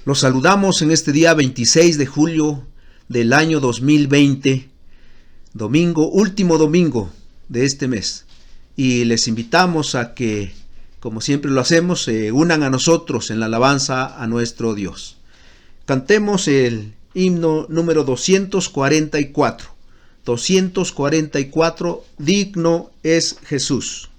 Los saludamos en este día 26 de julio del año 2020, domingo, último domingo de este mes. Y les invitamos a que, como siempre lo hacemos, se unan a nosotros en la alabanza a nuestro Dios. Cantemos el himno número 244. 244, digno es Jesús.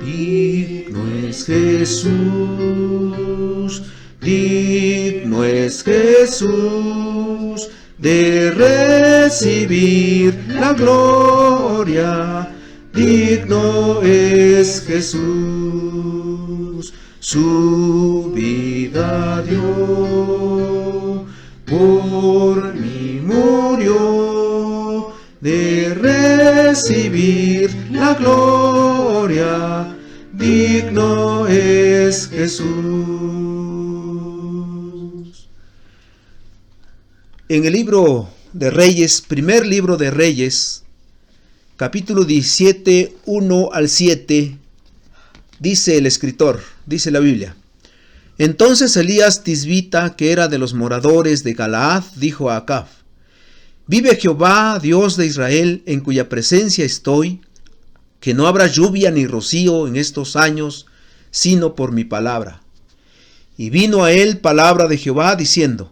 Digno es Jesús, digno es Jesús de recibir la gloria, digno es Jesús, su vida dio, por mí murió, de recibir la gloria, digno es Jesús. En el libro de Reyes, primer libro de Reyes, capítulo 17, 1 al 7, dice el escritor, dice la Biblia: Entonces Elías Tisbita, que era de los moradores de Galaad, dijo a Acab: Vive Jehová, Dios de Israel, en cuya presencia estoy, que no habrá lluvia ni rocío en estos años, sino por mi palabra. Y vino a él palabra de Jehová, diciendo: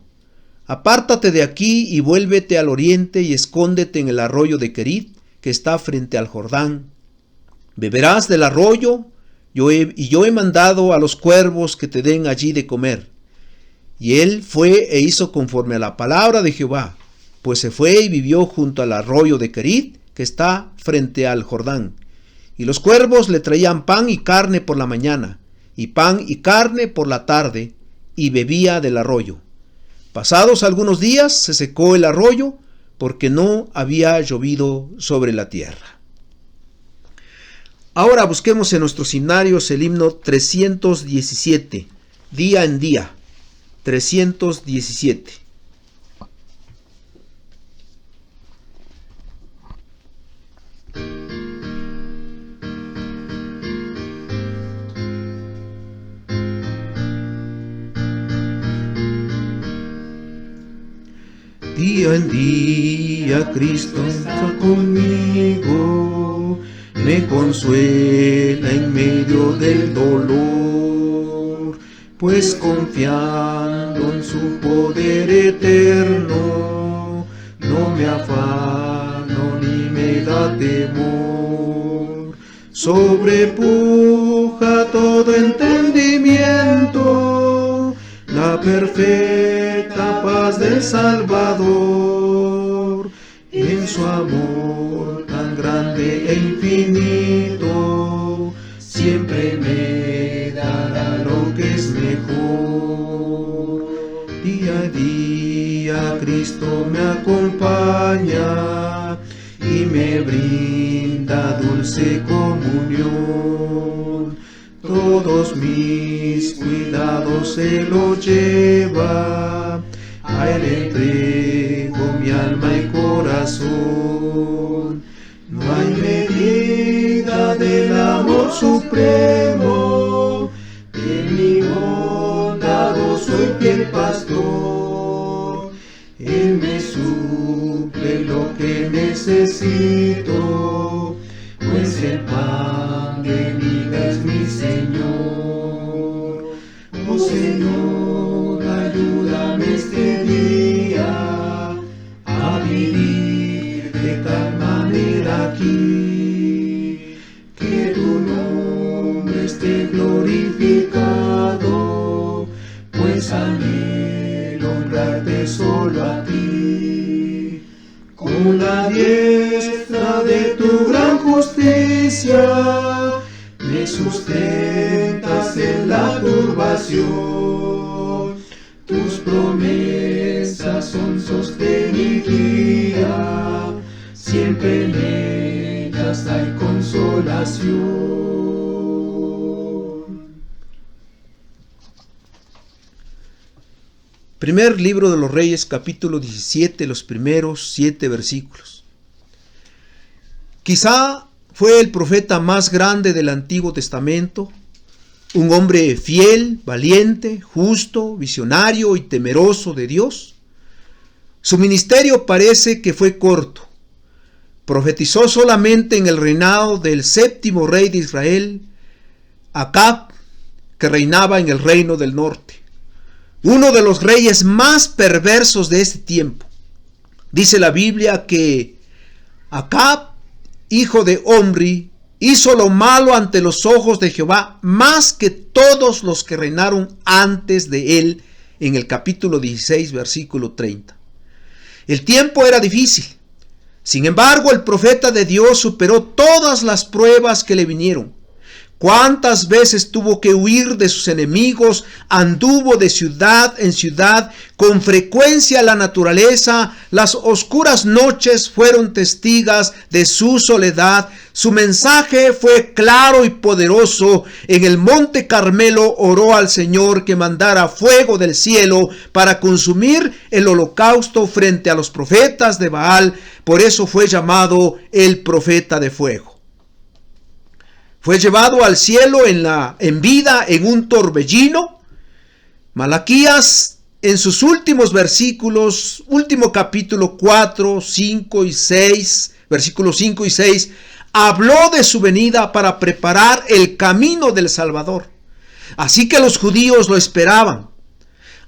Apártate de aquí y vuélvete al oriente y escóndete en el arroyo de Querit, que está frente al Jordán. Beberás del arroyo, yo he mandado a los cuervos que te den allí de comer. Y él fue e hizo conforme a la palabra de Jehová, pues se fue y vivió junto al arroyo de Querit, que está frente al Jordán. Y los cuervos le traían pan y carne por la mañana, y pan y carne por la tarde, y bebía del arroyo. Pasados algunos días se secó el arroyo, porque no había llovido sobre la tierra. Ahora busquemos en nuestros himnarios el himno 317, día en día, 317. Día en día Cristo está conmigo, me consuela en medio del dolor, pues confiando en su poder eterno, no me afano ni me da temor. Sobrepuja todo entendimiento la perfecta paz del Salvador, en su amor tan grande e infinito, siempre me dará lo que es mejor. Día a día Cristo me acompaña y me brinda dulce comunión. Todos mis cuidados se los lleva, a él entrego mi alma y corazón. No hay medida del amor supremo, de mi bondadoso y fiel pastor. Él me suple lo que necesito, pues el pan de vida es mi Señor. Oh Señor, ayúdame este día a vivir de tal manera aquí, que tu nombre esté glorificado, pues anhelo honrarte solo a ti. Con la diestra de tu gran justicia me sustentas en la turbación. Tus promesas son sostén y guía, siempre en ellas hay consolación. Primer libro de los Reyes, capítulo 17, los primeros 7 versículos. Quizá fue el profeta más grande del Antiguo Testamento, un hombre fiel, valiente, justo, visionario y temeroso de Dios. Su ministerio parece que fue corto. Profetizó solamente en el reinado del 7º rey de Israel, Acab, que reinaba en el reino del norte, uno de los reyes más perversos de este tiempo. Dice la Biblia que Acab, hijo de Omri, hizo lo malo ante los ojos de Jehová más que todos los que reinaron antes de él, en el capítulo 16, versículo 30. El tiempo era difícil. Sin embargo, el profeta de Dios superó todas las pruebas que le vinieron. ¿Cuántas veces tuvo que huir de sus enemigos? Anduvo de ciudad en ciudad. Con frecuencia la naturaleza, las oscuras noches fueron testigos de su soledad. Su mensaje fue claro y poderoso. En el monte Carmelo oró al Señor que mandara fuego del cielo para consumir el holocausto frente a los profetas de Baal. Por eso fue llamado el profeta de fuego. Fue llevado al cielo en vida en un torbellino. Malaquías, en sus últimos versículos, último capítulo 4, 5 y 6, versículos 5 y 6, habló de su venida para preparar el camino del Salvador. Así que los judíos lo esperaban.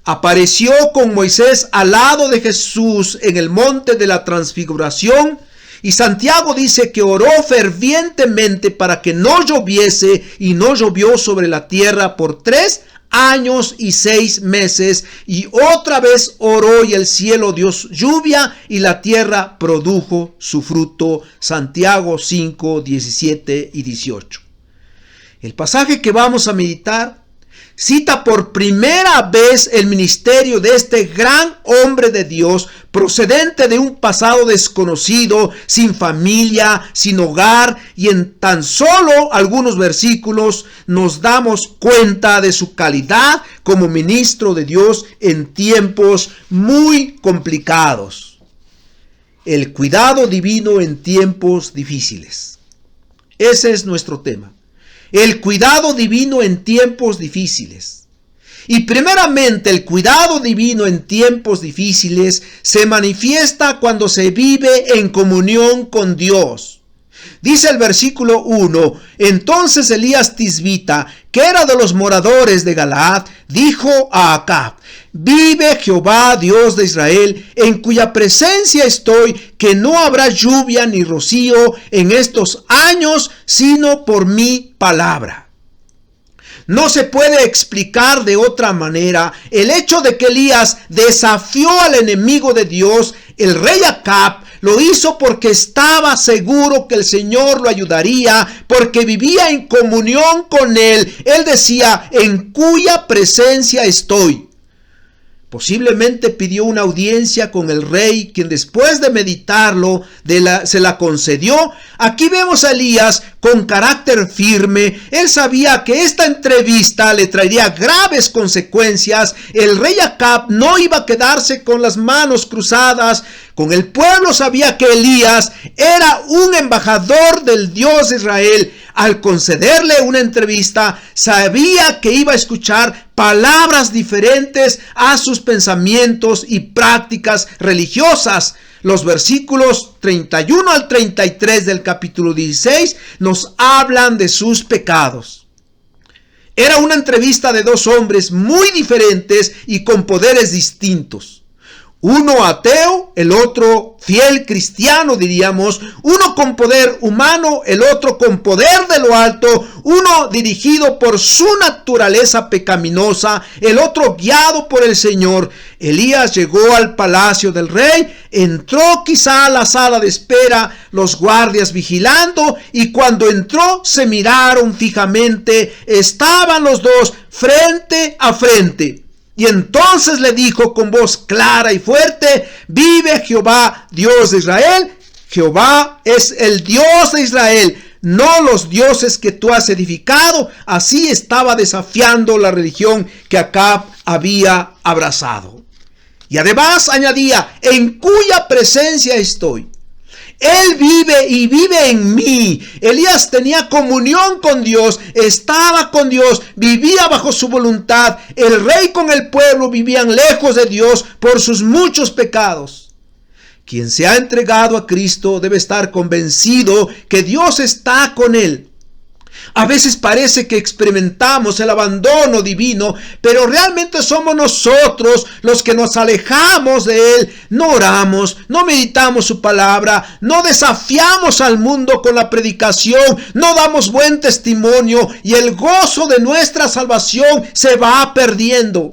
Apareció con Moisés al lado de Jesús en el monte de la transfiguración. Y Santiago dice que oró fervientemente para que no lloviese, y no llovió sobre la tierra por 3 años y 6 meses. Y otra vez oró y el cielo dio lluvia y la tierra produjo su fruto. Santiago 5, 17 y 18. El pasaje que vamos a meditar cita por primera vez el ministerio de este gran hombre de Dios, procedente de un pasado desconocido, sin familia, sin hogar, y en tan solo algunos versículos nos damos cuenta de su calidad como ministro de Dios en tiempos muy complicados. El cuidado divino en tiempos difíciles. Ese es nuestro tema. El cuidado divino en tiempos difíciles. Y primeramente, el cuidado divino en tiempos difíciles se manifiesta cuando se vive en comunión con Dios. Dice el versículo 1, entonces Elías Tisbita, que era de los moradores de Galaad, dijo a Acab, vive Jehová Dios de Israel, en cuya presencia estoy, que no habrá lluvia ni rocío en estos años, sino por mi palabra. No se puede explicar de otra manera el hecho de que Elías desafió al enemigo de Dios, el rey Acab. Lo hizo porque estaba seguro que el Señor lo ayudaría, porque vivía en comunión con él. Él decía, en cuya presencia estoy. Posiblemente pidió una audiencia con el rey, quien después de meditarlo se la concedió. Aquí vemos a Elías con carácter firme. Él sabía que esta entrevista le traería graves consecuencias. El rey Acab no iba a quedarse con las manos cruzadas. Con el pueblo sabía que Elías era un embajador del Dios de Israel. Al concederle una entrevista, sabía que iba a escuchar palabras diferentes a sus pensamientos y prácticas religiosas. Los versículos 31 al 33 del capítulo 16 nos hablan de sus pecados. Era una entrevista de dos hombres muy diferentes y con poderes distintos. Uno ateo, el otro fiel cristiano, diríamos. Uno con poder humano, el otro con poder de lo alto. Uno dirigido por su naturaleza pecaminosa, el otro guiado por el Señor. Elías llegó al palacio del rey, entró quizá a la sala de espera, los guardias vigilando, y cuando entró se miraron fijamente. Estaban los dos frente a frente. Y entonces le dijo con voz clara y fuerte, vive Jehová Dios de Israel. Jehová es el Dios de Israel, no los dioses que tú has edificado. Así estaba desafiando la religión que Acab había abrazado. Y además añadía, en cuya presencia estoy. Él vive y vive en mí. Elías tenía comunión con Dios, estaba con Dios, vivía bajo su voluntad. El rey con el pueblo vivían lejos de Dios por sus muchos pecados. Quien se ha entregado a Cristo debe estar convencido que Dios está con él. A veces parece que experimentamos el abandono divino, pero realmente somos nosotros los que nos alejamos de Él. No oramos, no meditamos su palabra, no desafiamos al mundo con la predicación, no damos buen testimonio y el gozo de nuestra salvación se va perdiendo.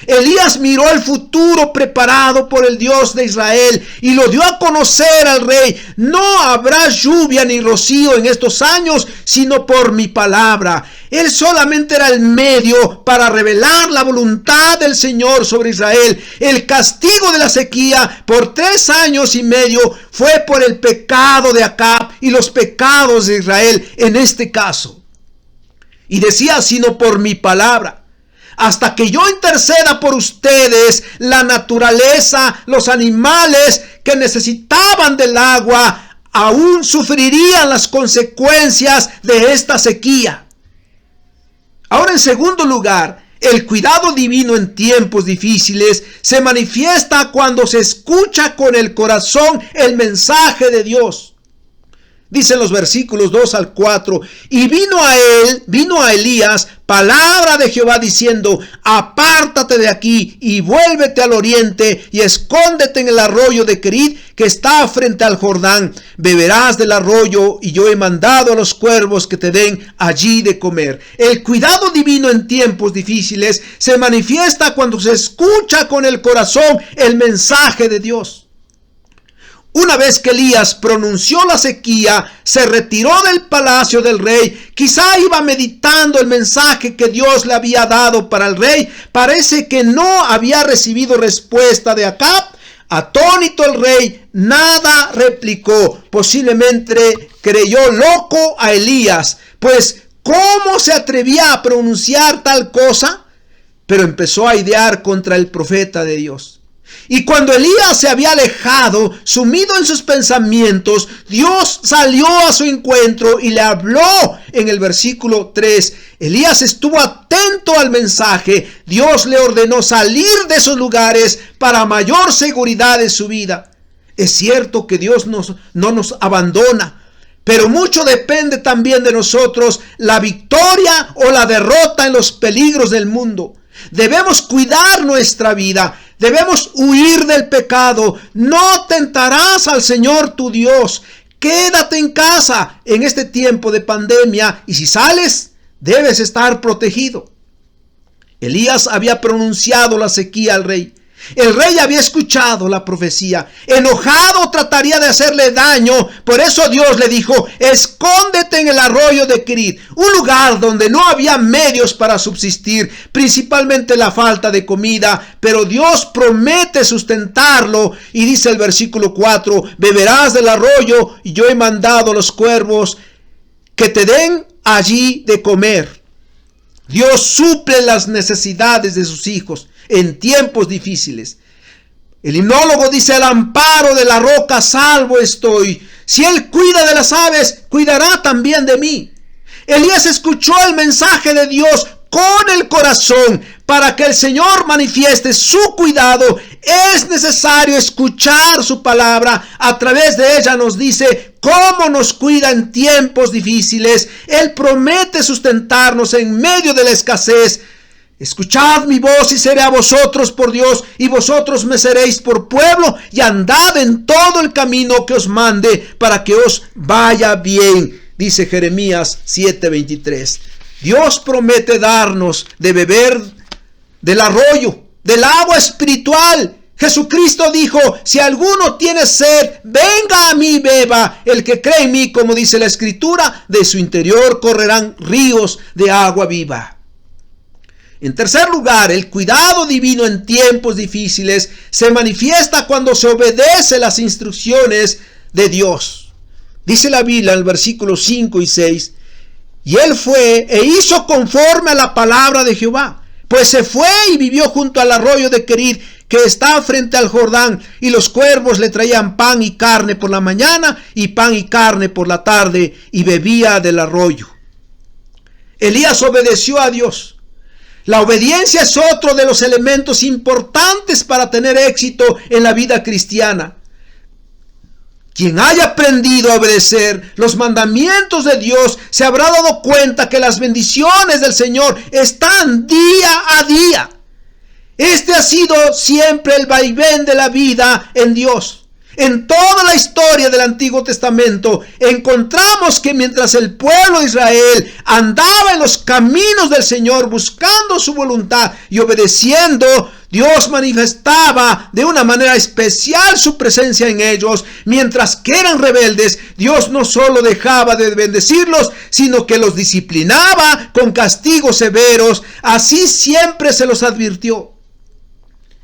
Elías miró el futuro preparado por el Dios de Israel y lo dio a conocer al rey. No habrá lluvia ni rocío en estos años, sino por mi palabra. Él solamente era el medio para revelar la voluntad del Señor sobre Israel. El castigo de la sequía por 3 años y medio fue por el pecado de Acab y los pecados de Israel en este caso. Y decía, sino por mi palabra. Hasta que yo interceda por ustedes, la naturaleza, los animales que necesitaban del agua, aún sufrirían las consecuencias de esta sequía. Ahora, en segundo lugar, el cuidado divino en tiempos difíciles se manifiesta cuando se escucha con el corazón el mensaje de Dios. Dicen los versículos 2 al 4, y vino a Elías palabra de Jehová diciendo, apártate de aquí y vuélvete al oriente y escóndete en el arroyo de Kerit que está frente al Jordán. Beberás del arroyo y yo he mandado a los cuervos que te den allí de comer. El cuidado divino en tiempos difíciles se manifiesta cuando se escucha con el corazón el mensaje de Dios. Una vez que Elías pronunció la sequía, se retiró del palacio del rey. Quizá iba meditando el mensaje que Dios le había dado para el rey. Parece que no había recibido respuesta de Acab. Atónito el rey, nada replicó. Posiblemente creyó loco a Elías, pues ¿cómo se atrevía a pronunciar tal cosa? Pero empezó a idear contra el profeta de Dios. Y cuando Elías se había alejado, sumido en sus pensamientos, Dios salió a su encuentro y le habló en el versículo 3. Elías estuvo atento al mensaje. Dios le ordenó salir de esos lugares para mayor seguridad de su vida. Es cierto que Dios no nos abandona, pero mucho depende también de nosotros, la victoria o la derrota en los peligros del mundo. Debemos cuidar nuestra vida. Debemos huir del pecado. No tentarás al Señor tu Dios. Quédate en casa en este tiempo de pandemia y si sales, debes estar protegido. Elías había pronunciado la sequía al rey. El rey había escuchado la profecía. Enojado trataría de hacerle daño. Por eso Dios le dijo, escóndete en el arroyo de Kerit, un lugar donde no había medios para subsistir, principalmente la falta de comida. Pero Dios promete sustentarlo. Y dice el versículo 4, beberás del arroyo y yo he mandado a los cuervos que te den allí de comer. Dios suple las necesidades de sus hijos en tiempos difíciles. El himnólogo dice, al amparo de la roca salvo estoy. Si Él cuida de las aves, cuidará también de mí. Elías escuchó el mensaje de Dios con el corazón. Para que el Señor manifieste su cuidado, es necesario escuchar su palabra. A través de ella nos dice cómo nos cuida en tiempos difíciles. Él promete sustentarnos en medio de la escasez. Escuchad mi voz y seré a vosotros por Dios, y vosotros me seréis por pueblo, y andad en todo el camino que os mande, para que os vaya bien, dice Jeremías 7:23. Dios promete darnos de beber del arroyo, del agua espiritual. Jesucristo dijo, si alguno tiene sed, venga a mí, beba. El que cree en mí, como dice la Escritura, de su interior correrán ríos de agua viva. En tercer lugar, el cuidado divino en tiempos difíciles se manifiesta cuando se obedece las instrucciones de Dios. Dice la Biblia en el versículo 5 y 6, y él fue e hizo conforme a la palabra de Jehová, pues se fue y vivió junto al arroyo de Kerit, que está frente al Jordán, y los cuervos le traían pan y carne por la mañana y pan y carne por la tarde, y bebía del arroyo. Elías obedeció a Dios. La obediencia es otro de los elementos importantes para tener éxito en la vida cristiana. Quien haya aprendido a obedecer los mandamientos de Dios se habrá dado cuenta que las bendiciones del Señor están día a día. Este ha sido siempre el vaivén de la vida en Dios. En toda la historia del Antiguo Testamento encontramos que mientras el pueblo de Israel andaba en los caminos del Señor buscando su voluntad y obedeciendo, Dios manifestaba de una manera especial su presencia en ellos. Mientras que eran rebeldes, Dios no solo dejaba de bendecirlos, sino que los disciplinaba con castigos severos. Así siempre se los advirtió.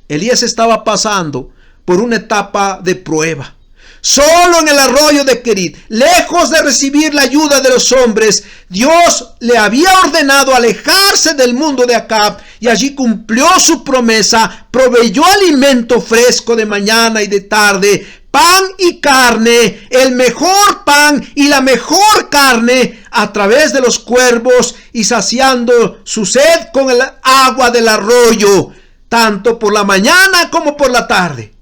Elías estaba pasando por una etapa de prueba. Solo en el arroyo de Querit, lejos de recibir la ayuda de los hombres, Dios le había ordenado alejarse del mundo de Acab, y allí cumplió su promesa, proveyó alimento fresco de mañana y de tarde, pan y carne, el mejor pan y la mejor carne a través de los cuervos, y saciando su sed con el agua del arroyo, tanto por la mañana como por la tarde.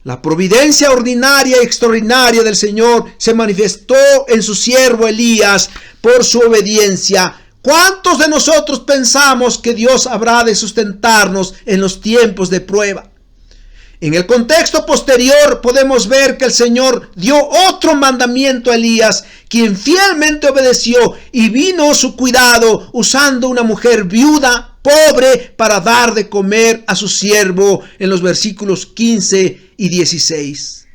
La providencia ordinaria y extraordinaria del Señor se manifestó en su siervo Elías por su obediencia. ¿Cuántos de nosotros pensamos que Dios habrá de sustentarnos en los tiempos de prueba? En el contexto posterior podemos ver que el Señor dio otro mandamiento a Elías, quien fielmente obedeció, y vino su cuidado usando una mujer viuda, pobre, para dar de comer a su siervo, en los versículos 15 y 16.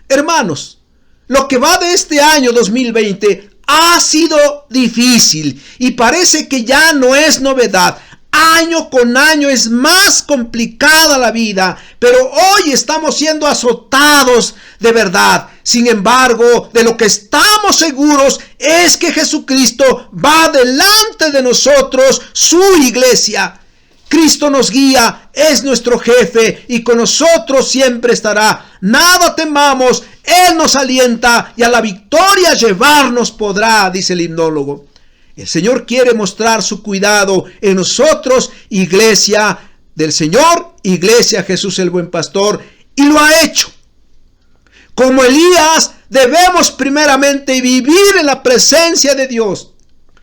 Hermanos, lo que va de este año 2020 ha sido difícil y parece que ya no es novedad. Año con año es más complicada la vida, pero hoy estamos siendo azotados de verdad. Sin embargo, de lo que estamos seguros es que Jesucristo va delante de nosotros, su iglesia. Cristo nos guía, es nuestro jefe y con nosotros siempre estará. Nada temamos, Él nos alienta y a la victoria llevarnos podrá, dice el himnólogo. El Señor quiere mostrar su cuidado en nosotros, iglesia del Señor, iglesia Jesús el buen pastor, y lo ha hecho. Como Elías, debemos primeramente vivir en la presencia de Dios,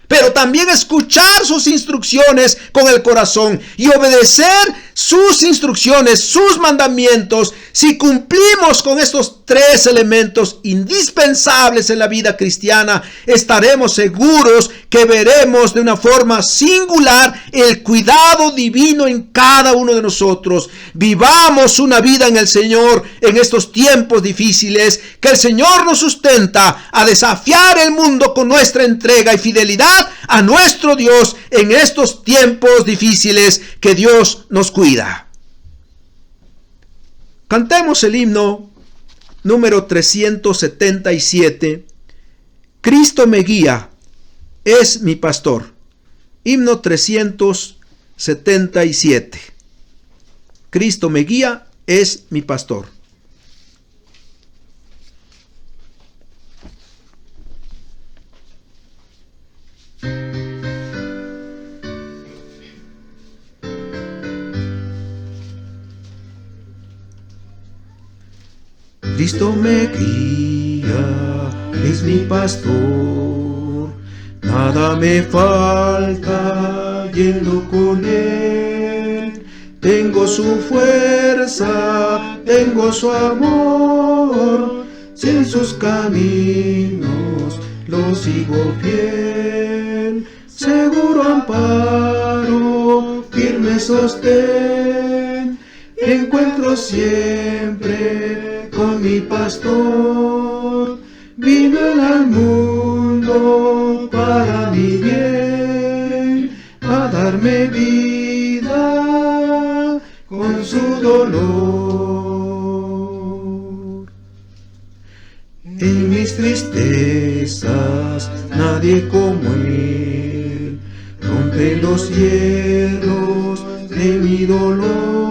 pero también escuchar sus instrucciones con el corazón y obedecer sus instrucciones, sus mandamientos. Si cumplimos con estos tres elementos indispensables en la vida cristiana, estaremos seguros que veremos de una forma singular el cuidado divino en cada uno de nosotros. Vivamos una vida en el Señor en estos tiempos difíciles, que el Señor nos sustenta a desafiar el mundo con nuestra entrega y fidelidad a nuestro Dios en estos tiempos difíciles. Que Dios nos cuida. Cantemos el himno número 377. Cristo me guía, es mi pastor. Himno 377. Cristo me guía, es mi pastor. Cristo me guía, es mi pastor, nada me falta yendo con Él. Tengo su fuerza, tengo su amor, sin sus caminos lo sigo fiel. Seguro amparo, firme sostén, encuentro siempre con mi pastor. Vino Él al mundo para mi bien, a darme vida con su dolor. En mis tristezas nadie como Él, rompe los hierros de mi dolor.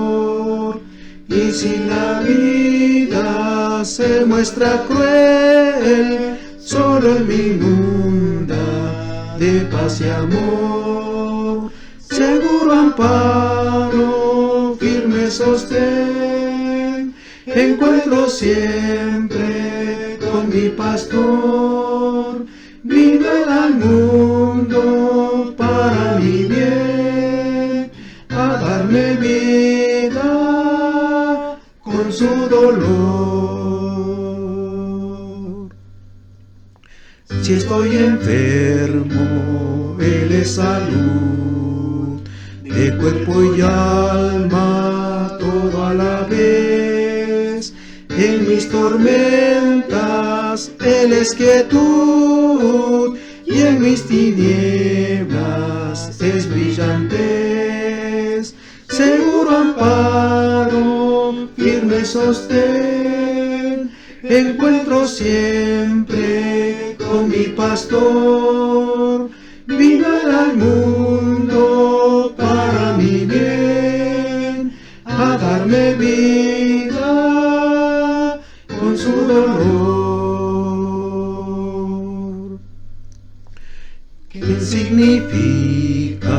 si la vida se muestra cruel, solo Él me inunda de paz y amor. Seguro amparo, firme sostén, encuentro siempre con mi pastor. Vino Él al mundo para mi bien, a darme vida con su dolor. Si estoy enfermo, Él es salud, de cuerpo y alma, todo a la vez. En mis tormentas, Él es quietud, y en mis tinieblas es brillantez. Seguro amparo, firme sostén, encuentro siempre con mi pastor. Vino al mundo para mi bien, a darme vida con su dolor. ¿Qué significa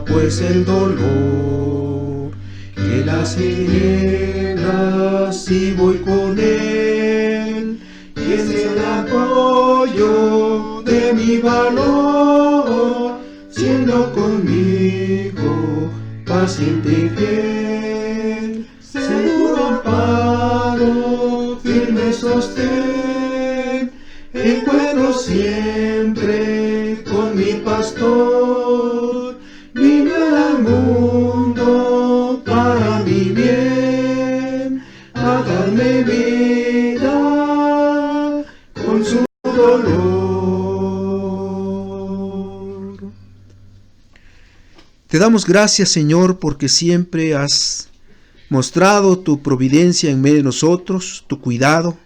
pues el dolor? Que las tinieblas si voy con Él, y es el apoyo de mi valor, siendo conmigo paciente y fiel. Seguro amparo, firme sostén, encuentro siempre con mi pastor. Vino al mundo para mi bien, a darme vida con su dolor. Te damos gracias, Señor, porque siempre has mostrado tu providencia en medio de nosotros, tu cuidado.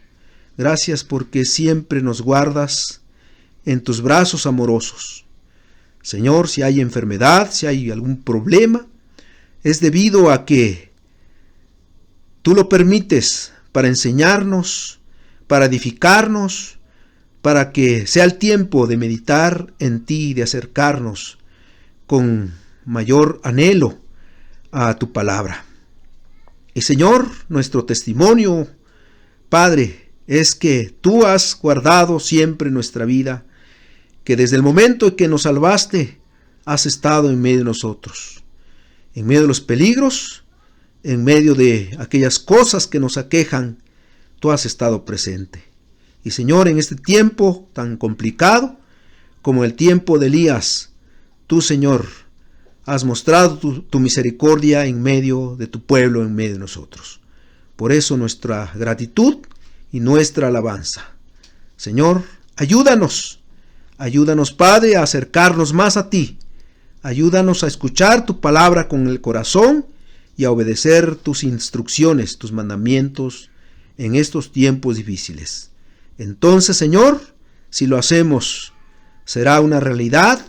Gracias porque siempre nos guardas en tus brazos amorosos. Señor, si hay enfermedad, si hay algún problema, es debido a que tú lo permites para enseñarnos, para edificarnos, para que sea el tiempo de meditar en ti y de acercarnos con mayor anhelo a tu palabra. Y Señor, nuestro testimonio, Padre, es que tú has guardado siempre nuestra vida, que desde el momento en que nos salvaste, has estado en medio de nosotros, en medio de los peligros, en medio de aquellas cosas que nos aquejan, tú has estado presente. Y Señor, en este tiempo tan complicado, como el tiempo de Elías, tú, Señor, has mostrado tu misericordia en medio de tu pueblo, en medio de nosotros. Por eso nuestra gratitud y nuestra alabanza. Señor, ayúdanos, Padre, a acercarnos más a ti. Ayúdanos a escuchar tu palabra con el corazón y a obedecer tus instrucciones, tus mandamientos en estos tiempos difíciles. Entonces, Señor, si lo hacemos, será una realidad.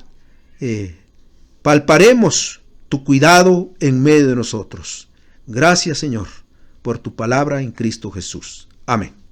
Palparemos tu cuidado en medio de nosotros. Gracias, Señor, por tu palabra en Cristo Jesús. Amén.